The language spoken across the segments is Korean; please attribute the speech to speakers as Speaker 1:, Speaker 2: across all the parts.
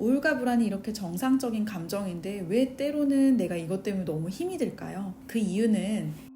Speaker 1: 우울과 불안이 이렇게 정상적인 감정인데 왜 때로는 내가 이것 때문에 너무 힘이 들까요? 그 이유는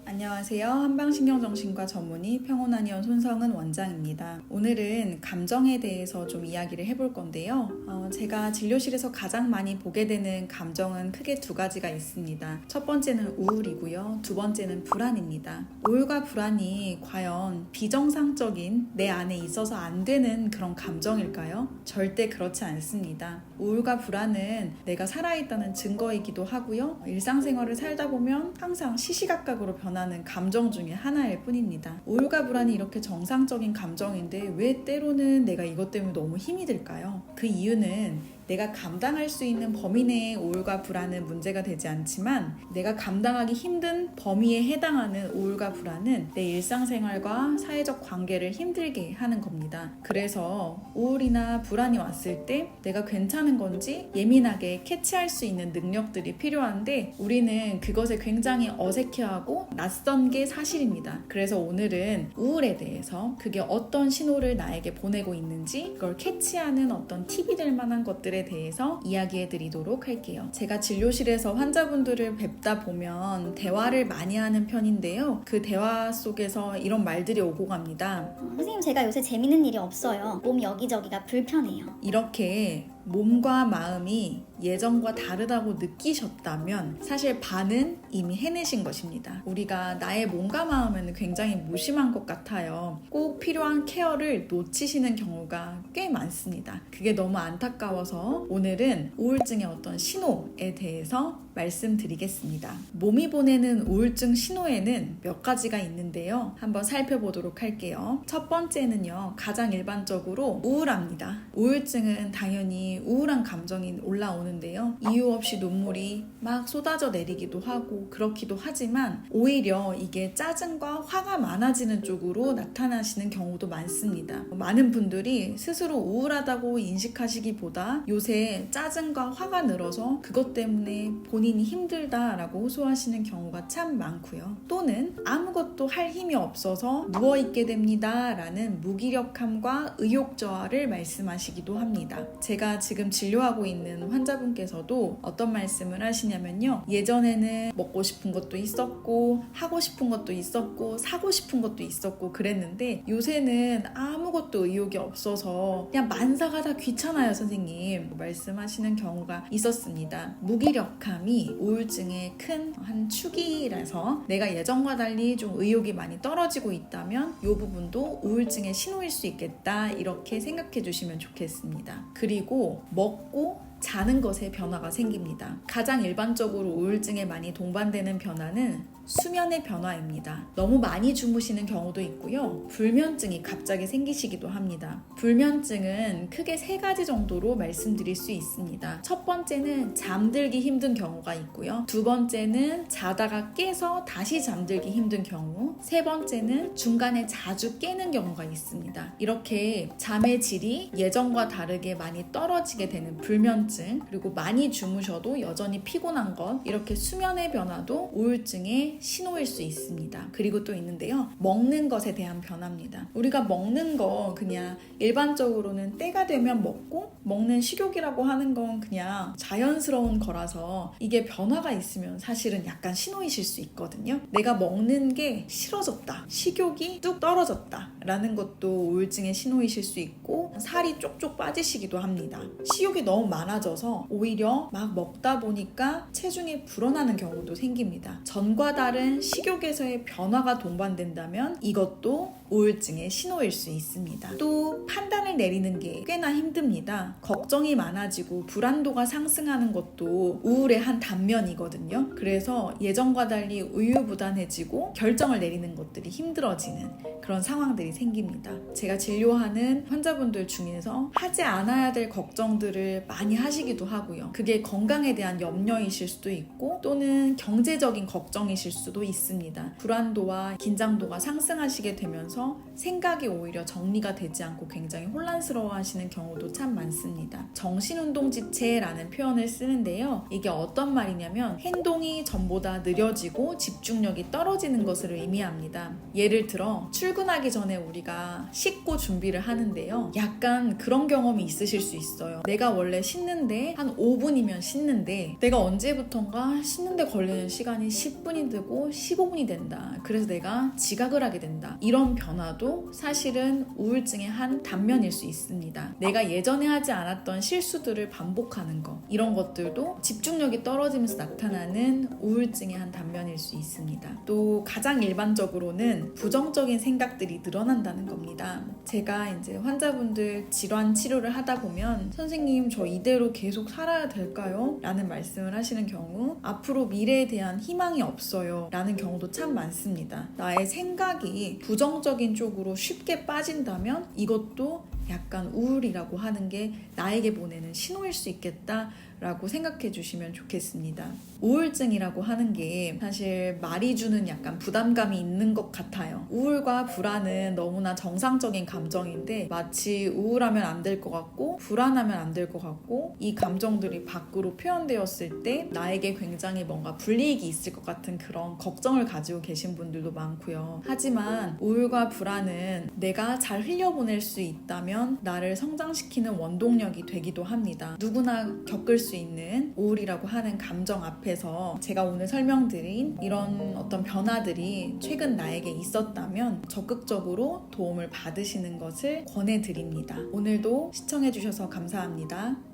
Speaker 1: 안녕하세요. 한방신경정신과 전문의 평온한의원 손성은 원장입니다. 오늘은 감정에 대해서 좀 이야기를 해볼 건데요. 제가 진료실에서 가장 많이 보게 되는 감정은 크게 두 가지가 있습니다. 첫 번째는 우울이고요. 두 번째는 불안입니다. 우울과 불안이 과연 비정상적인 내 안에 있어서 안 되는 그런 감정일까요? 절대 그렇지 않습니다. 우울과 불안은 내가 살아있다는 증거이기도 하고요. 일상생활을 살다 보면 항상 시시각각으로 변하는 감정 중에 하나일 뿐입니다. 우울과 불안이 이렇게 정상적인 감정인데 왜 때로는 내가 이것 때문에 너무 힘이 들까요? 그 이유는 내가 감당할 수 있는 범위 내의 우울과 불안은 문제가 되지 않지만 내가 감당하기 힘든 범위에 해당하는 우울과 불안은 내 일상생활과 사회적 관계를 힘들게 하는 겁니다. 그래서 우울이나 불안이 왔을 때 내가 괜찮은 건지 예민하게 캐치할 수 있는 능력들이 필요한데 우리는 그것에 굉장히 어색해하고 낯선 게 사실입니다. 그래서 오늘은 우울에 대해서 그게 어떤 신호를 나에게 보내고 있는지 그걸 캐치하는 어떤 팁이 될 만한 것들에 대해서 이야기해 드리도록 할게요. 제가 진료실에서 환자분들을 뵙다 보면 대화를 많이 하는 편인데요. 그 대화 속에서 이런 말들이 오고 갑니다.
Speaker 2: 선생님, 제가 요새 재밌는 일이 없어요. 몸 여기저기가 불편해요.
Speaker 1: 이렇게 몸과 마음이 예전과 다르다고 느끼셨다면 사실 반은 이미 해내신 것입니다. 우리가 나의 몸과 마음에는 굉장히 무심한 것 같아요. 꼭 필요한 케어를 놓치시는 경우가 꽤 많습니다. 그게 너무 안타까워서 오늘은 우울증의 어떤 신호에 대해서 말씀드리겠습니다. 몸이 보내는 우울증 신호에는 몇 가지가 있는데요. 한번 살펴보도록 할게요. 첫 번째는요, 가장 일반적으로 우울합니다. 우울증은 당연히 우울한 감정이 올라오는데요. 이유 없이 눈물이 막 쏟아져 내리기도 하고 그렇기도 하지만 오히려 이게 짜증과 화가 많아지는 쪽으로 나타나시는 경우도 많습니다. 많은 분들이 스스로 우울하다고 인식하시기보다 요새 짜증과 화가 늘어서 그것 때문에 본인이 힘들다라고 호소하시는 경우가 참 많고요. 또는 아무것도 할 힘이 없어서 누워있게 됩니다 라는 무기력함과 의욕저하를 말씀하시기도 합니다. 제가 지금 진료하고 있는 환자분께서도 어떤 말씀을 하시냐면요. 예전에는 먹고 싶은 것도 있었고 하고 싶은 것도 있었고 사고 싶은 것도 있었고 그랬는데 요새는 아무것도 의욕이 없어서 그냥 만사가 다 귀찮아요 선생님 말씀하시는 경우가 있었습니다. 무기력함이 우울증의 큰 한 축이라서 내가 예전과 달리 좀 의욕이 많이 떨어지고 있다면 이 부분도 우울증의 신호일 수 있겠다 이렇게 생각해 주시면 좋겠습니다. 그리고 먹고 자는 것에 변화가 생깁니다. 가장 일반적으로 우울증에 많이 동반되는 변화는 수면의 변화입니다. 너무 많이 주무시는 경우도 있고요. 불면증이 갑자기 생기시기도 합니다. 불면증은 크게 세 가지 정도로 말씀드릴 수 있습니다. 첫 번째는 잠들기 힘든 경우가 있고요. 두 번째는 자다가 깨서 다시 잠들기 힘든 경우, 세 번째는 중간에 자주 깨는 경우가 있습니다. 이렇게 잠의 질이 예전과 다르게 많이 떨어지게 되는 불면증, 그리고 많이 주무셔도 여전히 피곤한 것, 이렇게 수면의 변화도 우울증의 신호일 수 있습니다. 그리고 또 있는데요. 먹는 것에 대한 변화입니다. 우리가 먹는 거 그냥 일반적으로는 때가 되면 먹고 먹는 식욕이라고 하는 건 그냥 자연스러운 거라서 이게 변화가 있으면 사실은 약간 신호이실 수 있거든요. 내가 먹는 게 싫어졌다. 식욕이 뚝 떨어졌다. 라는 것도 우울증의 신호이실 수 있고 살이 쪽쪽 빠지시기도 합니다. 식욕이 너무 많아져서 오히려 막 먹다 보니까 체중이 불어나는 경우도 생깁니다. 전과 다른 식욕에서의 변화가 동반된다면 이것도 우울증의 신호일 수 있습니다. 또 판단을 내리는 게 꽤나 힘듭니다. 걱정이 많아지고 불안도가 상승하는 것도 우울의 한 단면이거든요. 그래서 예전과 달리 우유부단해지고 결정을 내리는 것들이 힘들어지는 그런 상황들이 생깁니다. 제가 진료하는 환자분들 중에서 하지 않아야 될 걱정들을 많이 하시기도 하고요. 그게 건강에 대한 염려이실 수도 있고 또는 경제적인 걱정이실 수도 있습니다. 불안도와 긴장도가 상승하시게 되면서 하면서 생각이 오히려 정리가 되지 않고 굉장히 혼란스러워 하시는 경우도 참 많습니다. 정신운동지체라는 표현을 쓰는데요. 이게 어떤 말이냐면 행동이 전보다 느려지고 집중력이 떨어지는 것을 의미합니다. 예를 들어 출근하기 전에 우리가 씻고 준비를 하는데요. 약간 그런 경험이 있으실 수 있어요. 내가 원래 씻는데 한 5분이면 씻는데 내가 언제부턴가 씻는데 걸리는 시간이 10분이 되고 15분이 된다. 그래서 내가 지각을 하게 된다. 이런 변화도 사실은 우울증의 한 단면일 수 있습니다. 내가 예전에 하지 않았던 실수들을 반복하는 것, 이런 것들도 집중력이 떨어지면서 나타나는 우울증의 한 단면일 수 있습니다. 또 가장 일반적으로는 부정적인 생각들이 늘어난다는 겁니다. 제가 이제 환자분들 질환 치료를 하다 보면 선생님 저 이대로 계속 살아야 될까요? 라는 말씀을 하시는 경우 앞으로 미래에 대한 희망이 없어요 라는 경우도 참 많습니다. 나의 생각이 부정적인 쪽으로 쉽게 빠진다면 이것도 약간 우울이라고 하는 게 나에게 보내는 신호일 수 있겠다라고 생각해 주시면 좋겠습니다. 우울증이라고 하는 게 사실 말이 주는 약간 부담감이 있는 것 같아요. 우울과 불안은 너무나 정상적인 감정인데 마치 우울하면 안 될 것 같고 불안하면 안 될 것 같고 이 감정들이 밖으로 표현되었을 때 나에게 굉장히 뭔가 불이익이 있을 것 같은 그런 걱정을 가지고 계신 분들도 많고요. 하지만 우울과 불안은 내가 잘 흘려보낼 수 있다면 나를 성장시키는 원동력이 되기도 합니다. 누구나 겪을 수 있는 우울이라고 하는 감정 앞에서 제가 오늘 설명드린 이런 어떤 변화들이 최근 나에게 있었다면 적극적으로 도움을 받으시는 것을 권해드립니다. 오늘도 시청해주셔서 감사합니다.